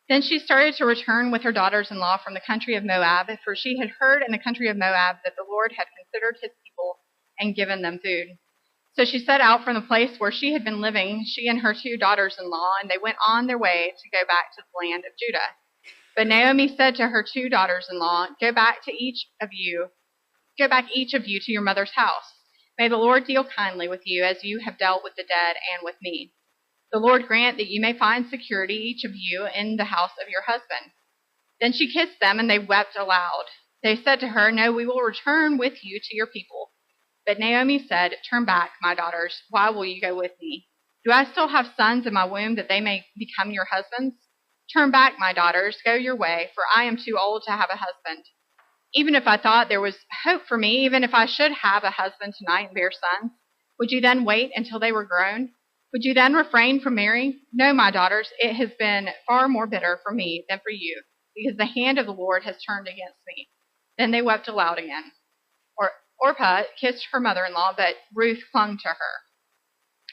Then she started to return with her daughters-in-law from the country of Moab, for she had heard in the country of Moab that the Lord had considered his people and given them food. So she set out from the place where she had been living, she and her 2 daughters-in-law, and they went on their way to go back to the land of Judah. But Naomi said to her 2 daughters-in-law, Go back each of you to your mother's house. May the Lord deal kindly with you as you have dealt with the dead and with me. The Lord grant that you may find security, each of you, in the house of your husband. Then she kissed them, and they wept aloud. They said to her, No, we will return with you to your people. But Naomi said, Turn back, my daughters. Why will you go with me? Do I still have sons in my womb that they may become your husbands? Turn back, my daughters. Go your way, for I am too old to have a husband. Even if I thought there was hope for me, even if I should have a husband tonight and bear sons, would you then wait until they were grown? Would you then refrain from marrying? No, my daughters, it has been far more bitter for me than for you, because the hand of the Lord has turned against me. Then they wept aloud again. Orca kissed her mother-in-law, but Ruth clung to her.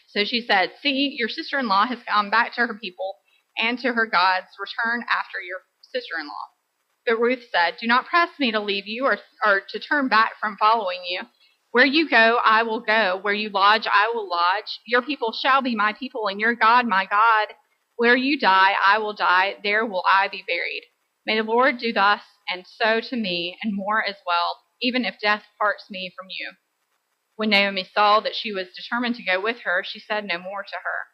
So she said, See, your sister-in-law has gone back to her people and to her gods. Return after your sister-in-law. But Ruth said, Do not press me to leave you or to turn back from following you. Where you go, I will go. Where you lodge, I will lodge. Your people shall be my people, and your God, my God. Where you die, I will die. There will I be buried. May the Lord do thus and so to me, and more as well, even if death parts me from you. When Naomi saw that she was determined to go with her, she said no more to her.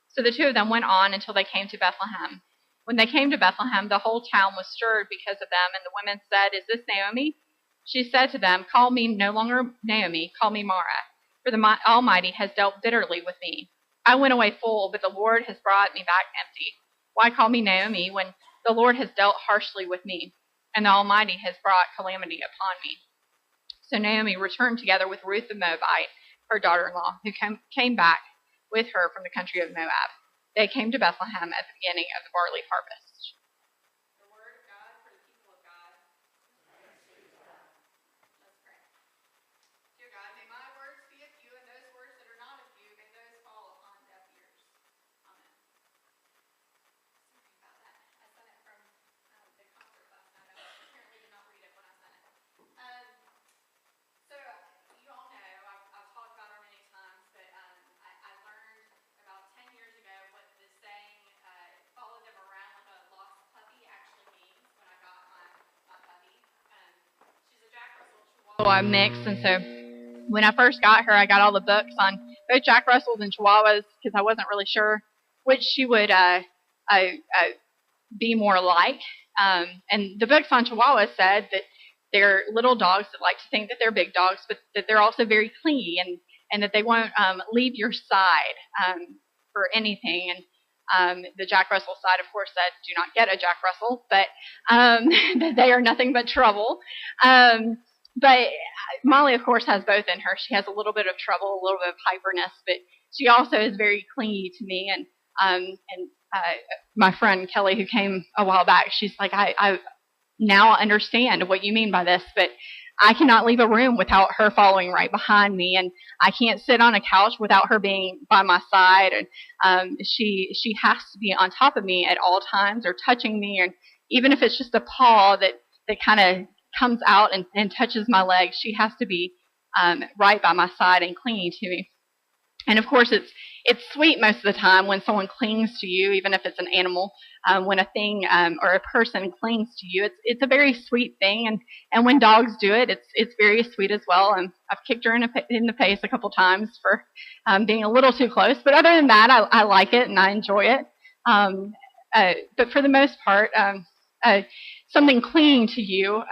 So the 2 of them went on until they came to Bethlehem. When they came to Bethlehem, the whole town was stirred because of them, and the women said, Is this Naomi? She said to them, Call me no longer Naomi, call me Mara, for the Almighty has dealt bitterly with me. I went away full, but the Lord has brought me back empty. Why call me Naomi when the Lord has dealt harshly with me, and the Almighty has brought calamity upon me? So Naomi returned together with Ruth the Moabite, her daughter-in-law, who came back with her from the country of Moab. They came to Bethlehem at the beginning of the barley harvest. The word of God for the people of God. Let's pray. Dear God, may my words be of you, and those words that are not of you, may those fall upon deaf ears. Amen. Sorry about that. I sent it from the concert last night. I apparently did not read it when I sent it. So you all know, I've talked about her many times, but I learned about 10 years ago what the saying, follow them around like a lost puppy, actually means when I got my puppy. She's a Jack Russell Chihuahua mix, and so when I first got her, I got all the books on both Jack Russells and Chihuahuas because I wasn't really sure which she would be more like. And the books on Chihuahuas said that they're little dogs that like to think that they're big dogs, but that they're also very clingy and that they won't leave your side for anything. And the Jack Russell side, of course, said, do not get a Jack Russell, but that they are nothing but trouble. But Molly, of course, has both in her. She has a little bit of trouble, a little bit of hyperness, but she also is very clingy to me. And my friend Kelly, who came a while back, she's like, I now understand what you mean by this, but I cannot leave a room without her following right behind me, and I can't sit on a couch without her being by my side, and she has to be on top of me at all times or touching me, and even if it's just a paw that kind of comes out and touches my leg, she has to be right by my side and clinging to me. And of course, it's sweet most of the time when someone clings to you, even if it's an animal. When a thing or a person clings to you, it's a very sweet thing. And when dogs do it, it's very sweet as well. And I've kicked her in the face a couple times for being a little too close. But other than that, I like it and I enjoy it. But for the most part, something clinging to you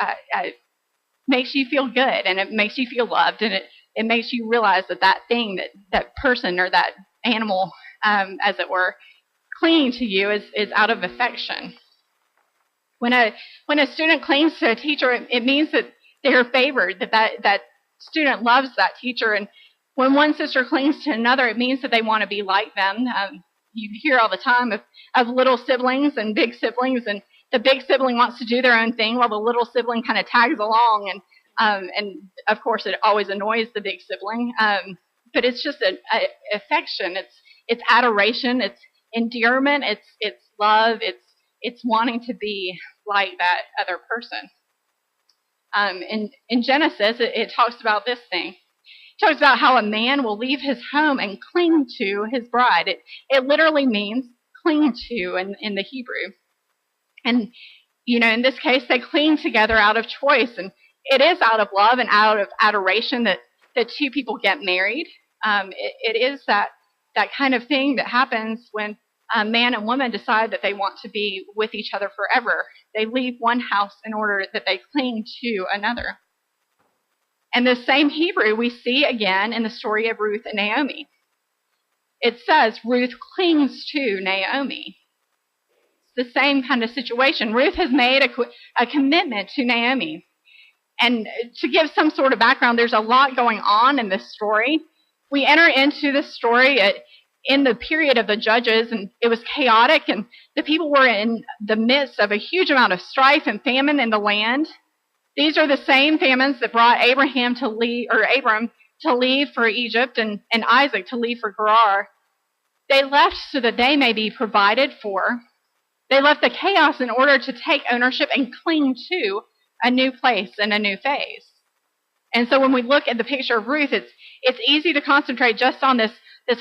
makes you feel good, and it makes you feel loved, and it makes you realize that thing, that person or that animal, as it were, clinging to you is out of affection. When a student clings to a teacher, it means that they are favored, that student loves that teacher. And when one sister clings to another, it means that they want to be like them. You hear all the time of little siblings and big siblings, and the big sibling wants to do their own thing while the little sibling kind of tags along, and of course it always annoys the big sibling. But it's just a affection. It's adoration. It's endearment. It's love. it's wanting to be like that other person. In Genesis, it talks about this thing. It talks about how a man will leave his home and cling to his bride. It literally means cling to in the Hebrew. And, in this case, they cling together out of choice. And it is out of love and out of adoration that two people get married. It is that kind of thing that happens when a man and woman decide that they want to be with each other forever. They leave one house in order that they cling to another. And the same Hebrew we see again in the story of Ruth and Naomi. It says Ruth clings to Naomi. It's the same kind of situation. Ruth has made a commitment to Naomi. And to give some sort of background, there's a lot going on in this story. We enter into this story in the period of the Judges, and it was chaotic, and the people were in the midst of a huge amount of strife and famine in the land. These are the same famines that brought Abram to leave for Egypt and Isaac to leave for Gerar. They left so that they may be provided for. They left the chaos in order to take ownership and cling to a new place and a new phase. And so when we look at the picture of Ruth, it's easy to concentrate just on this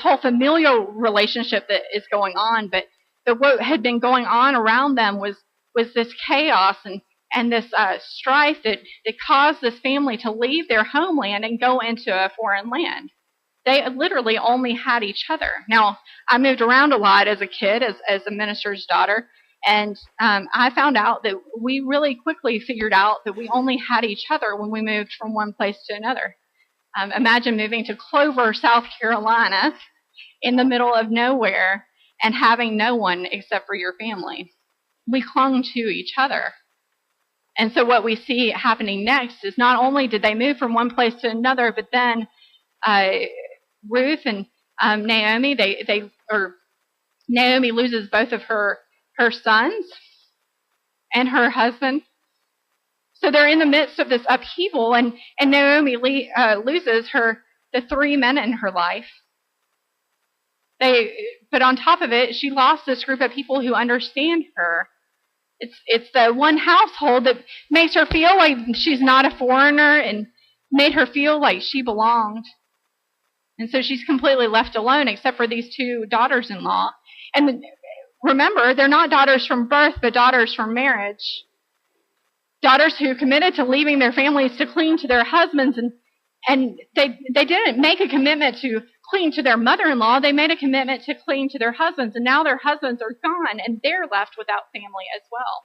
whole familial relationship that is going on, but what had been going on around them was this chaos and this strife that caused this family to leave their homeland and go into a foreign land. They literally only had each other. Now, I moved around a lot as a kid, as a minister's daughter, and I found out that we really quickly figured out that we only had each other when we moved from one place to another. Imagine moving to Clover, South Carolina, in the middle of nowhere and having no one except for your family. We clung to each other. And so what we see happening next is not only did they move from one place to another, but then Ruth and Naomi, Naomi loses both of her sons and her husband. So they're in the midst of this upheaval, and Naomi loses the three men in her life. But on top of it, she lost this group of people who understand her. It's the one household that makes her feel like she's not a foreigner and made her feel like she belonged. And so she's completely left alone except for these two daughters-in-law. And remember, they're not daughters from birth, but daughters from marriage. Daughters who committed to leaving their families to cling to their husbands, and they didn't make a commitment to cling to their mother-in-law. They made a commitment to cling to their husbands, and now their husbands are gone, and they're left without family as well.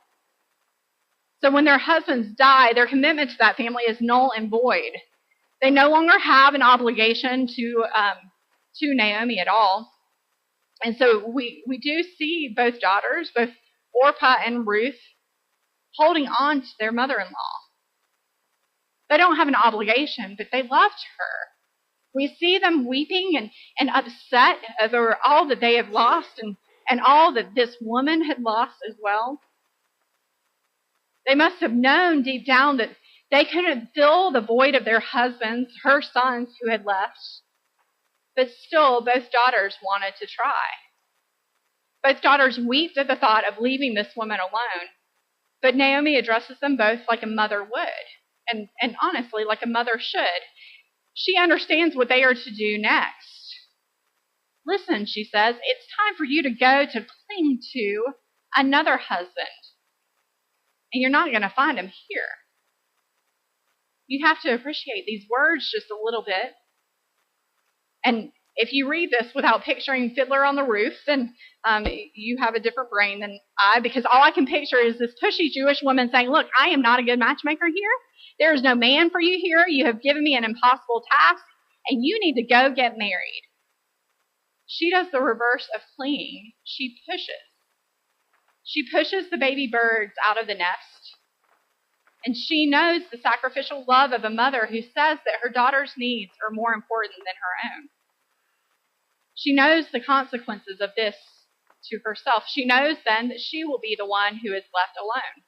So when their husbands die, their commitment to that family is null and void. They no longer have an obligation to Naomi at all. And so we do see both daughters, both Orca and Ruth, holding on to their mother-in-law. They don't have an obligation, but they loved her. We see them weeping and upset over all that they have lost and all that this woman had lost as well. They must have known deep down that they couldn't fill the void of their husbands, her sons who had left. But still, both daughters wanted to try. Both daughters wept at the thought of leaving this woman alone. But Naomi addresses them both like a mother would, and honestly, like a mother should. She understands what they are to do next. Listen, she says, it's time for you to go to cling to another husband. And you're not going to find him here. You have to appreciate these words just a little bit. And if you read this without picturing Fiddler on the Roof, then you have a different brain than I, because all I can picture is this pushy Jewish woman saying, look, I am not a good matchmaker here. There is no man for you here. You have given me an impossible task, and you need to go get married. She does the reverse of clinging. She pushes. She pushes the baby birds out of the nest. And she knows the sacrificial love of a mother who says that her daughter's needs are more important than her own. She knows the consequences of this to herself. She knows then that she will be the one who is left alone.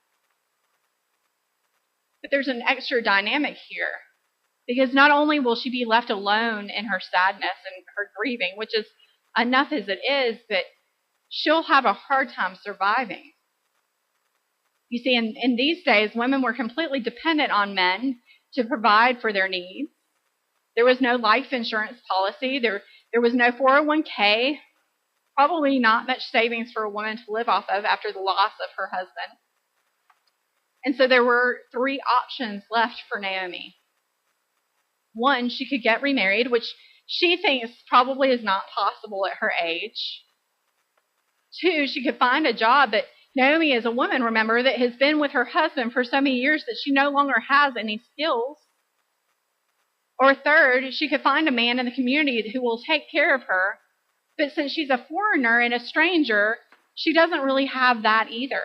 But there's an extra dynamic here, because not only will she be left alone in her sadness and her grieving, which is enough as it is, but she'll have a hard time surviving. You see, in these days, women were completely dependent on men to provide for their needs. There was no life insurance policy. There was no 401k, probably not much savings for a woman to live off of after the loss of her husband. And so there were 3 options left for Naomi. 1, she could get remarried, which she thinks probably is not possible at her age. 2, she could find a job, but Naomi is a woman, remember, that has been with her husband for so many years that she no longer has any skills. Or 3rd, she could find a man in the community who will take care of her, but since she's a foreigner and a stranger, she doesn't really have that either.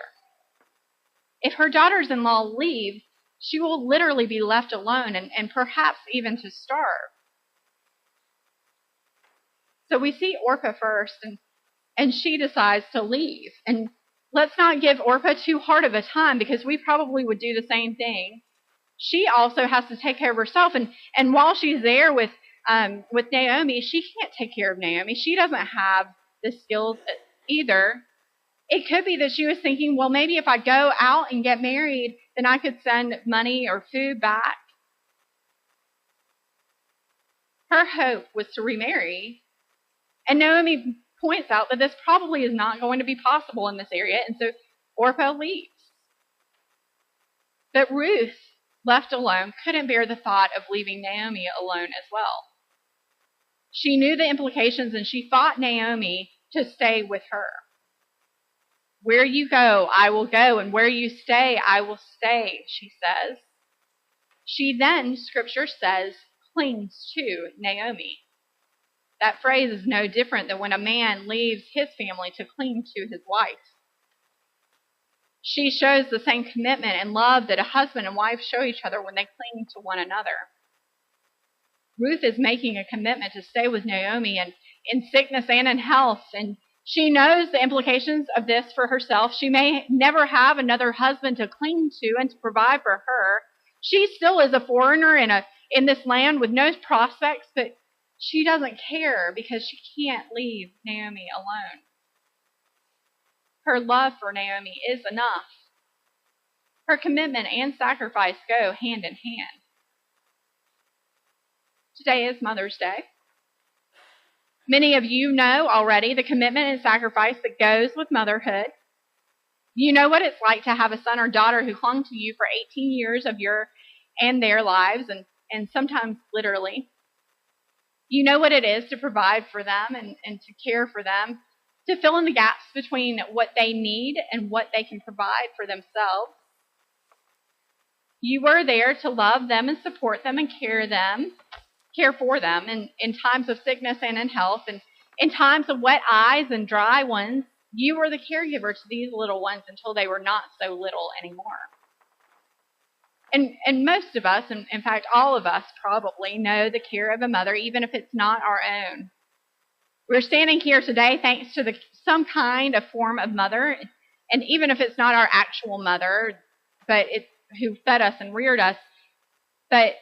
If her daughters-in-law leave, she will literally be left alone and perhaps even to starve. So we see Orca first, and she decides to leave. And let's not give Orca too hard of a time, because we probably would do the same thing. She also has to take care of herself, and while she's there with Naomi, she can't take care of Naomi. She doesn't have the skills either. It could be that she was thinking, well, maybe if I go out and get married, then I could send money or food back. Her hope was to remarry. And Naomi points out that this probably is not going to be possible in this area, and so Orpah leaves. But Ruth, left alone, couldn't bear the thought of leaving Naomi alone as well. She knew the implications, and she fought Naomi to stay with her. Where you go, I will go, and where you stay, I will stay, she says. She then, Scripture says, clings to Naomi. That phrase is no different than when a man leaves his family to cling to his wife. She shows the same commitment and love that a husband and wife show each other when they cling to one another. Ruth is making a commitment to stay with Naomi in sickness and in health, and she knows the implications of this for herself. She may never have another husband to cling to and to provide for her. She still is a foreigner in this land with no prospects, but she doesn't care because she can't leave Naomi alone. Her love for Naomi is enough. Her commitment and sacrifice go hand in hand. Today is Mother's Day. Many of you know already the commitment and sacrifice that goes with motherhood. You know what it's like to have a son or daughter who clung to you for 18 years of your and their lives, and sometimes literally. You know what it is to provide for them and to care for them, to fill in the gaps between what they need and what they can provide for themselves. You were there to love them and support them and care for them in times of sickness and in health, and in times of wet eyes and dry ones. You were the caregiver to these little ones until they were not so little anymore. And most of us, and in fact all of us probably, know the care of a mother, even if it's not our own. We're standing here today thanks to some kind of form of mother, and even if it's not our actual mother, but it's who fed us and reared us, but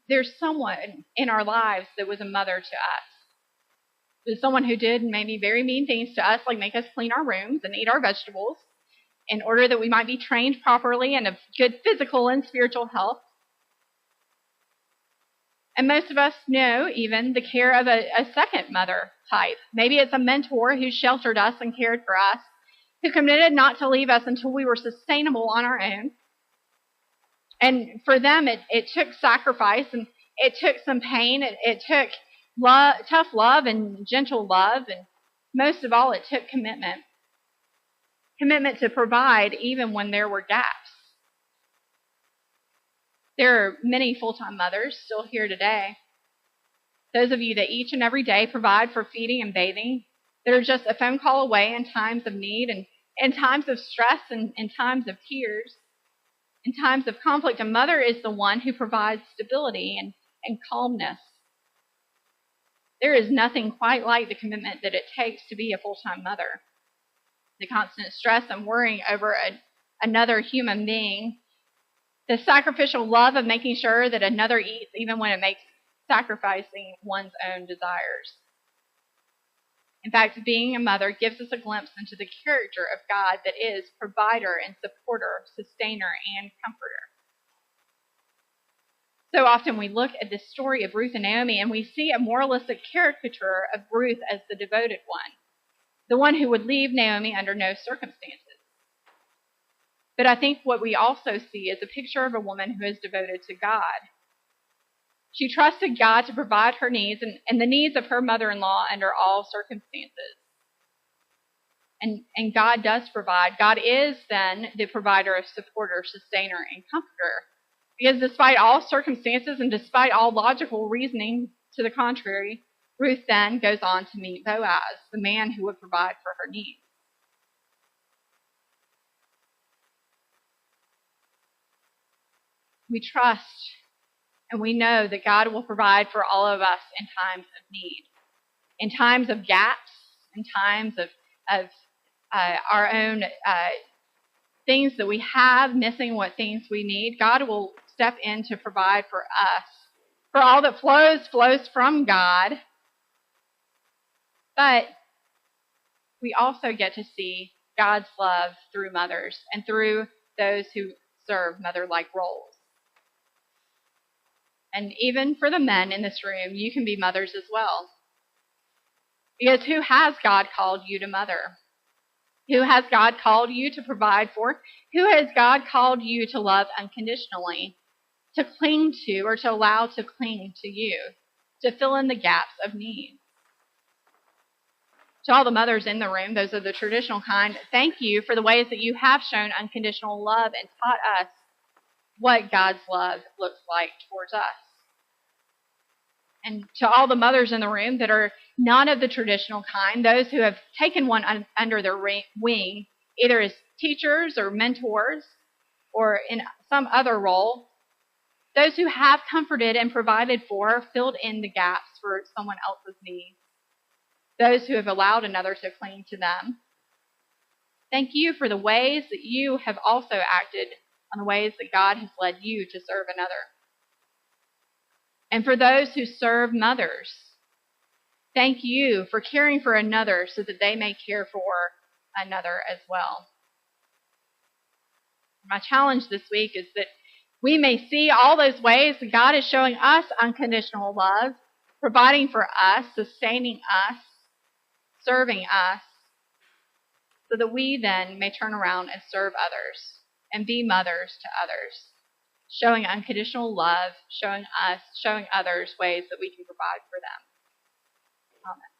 there's someone in our lives that was a mother to us. There's someone who did maybe very mean things to us, like make us clean our rooms and eat our vegetables, in order that we might be trained properly and of good physical and spiritual health. And most of us know even the care of a second mother type. Maybe it's a mentor who sheltered us and cared for us, who committed not to leave us until we were sustainable on our own. And for them, it took sacrifice, and it took some pain. It took tough love and gentle love, and most of all, it took commitment. Commitment to provide even when there were gaps. There are many full-time mothers still here today. Those of you that each and every day provide for feeding and bathing, that are just a phone call away in times of need, and in times of stress and in times of tears. In times of conflict, a mother is the one who provides stability and calmness. There is nothing quite like the commitment that it takes to be a full-time mother. The constant stress and worrying over another human being. The sacrificial love of making sure that another eats, even when it makes sacrificing one's own desires. In fact, being a mother gives us a glimpse into the character of God that is provider and supporter, sustainer, and comforter. So often we look at this story of Ruth and Naomi and we see a moralistic caricature of Ruth as the devoted one, the one who would leave Naomi under no circumstances. But I think what we also see is a picture of a woman who is devoted to God. She trusted God to provide her needs and the needs of her mother-in-law under all circumstances. And God does provide. God is then the provider of supporter, sustainer, and comforter. Because despite all circumstances and despite all logical reasoning to the contrary, Ruth then goes on to meet Boaz, the man who would provide for her needs. We trust and we know that God will provide for all of us in times of need, in times of gaps, in times of our own things that we have, missing what things we need. God will step in to provide for us. For all that flows from God. But we also get to see God's love through mothers and through those who serve mother-like roles. And even for the men in this room, you can be mothers as well. Because who has God called you to mother? Who has God called you to provide for? Who has God called you to love unconditionally, to cling to or to allow to cling to you, to fill in the gaps of need? To all the mothers in the room, those are the traditional kind, thank you for the ways that you have shown unconditional love and taught us what God's love looks like towards us. And to all the mothers in the room that are not of the traditional kind, those who have taken one under their wing, either as teachers or mentors or in some other role, those who have comforted and provided for, filled in the gaps for someone else's needs, those who have allowed another to cling to them. Thank you for the ways that you have also acted on the ways that God has led you to serve another. And for those who serve mothers, thank you for caring for another so that they may care for another as well. My challenge this week is that we may see all those ways that God is showing us unconditional love, providing for us, sustaining us, serving us, so that we then may turn around and serve others and be mothers to others, showing unconditional love, showing others ways that we can provide for them. Amen.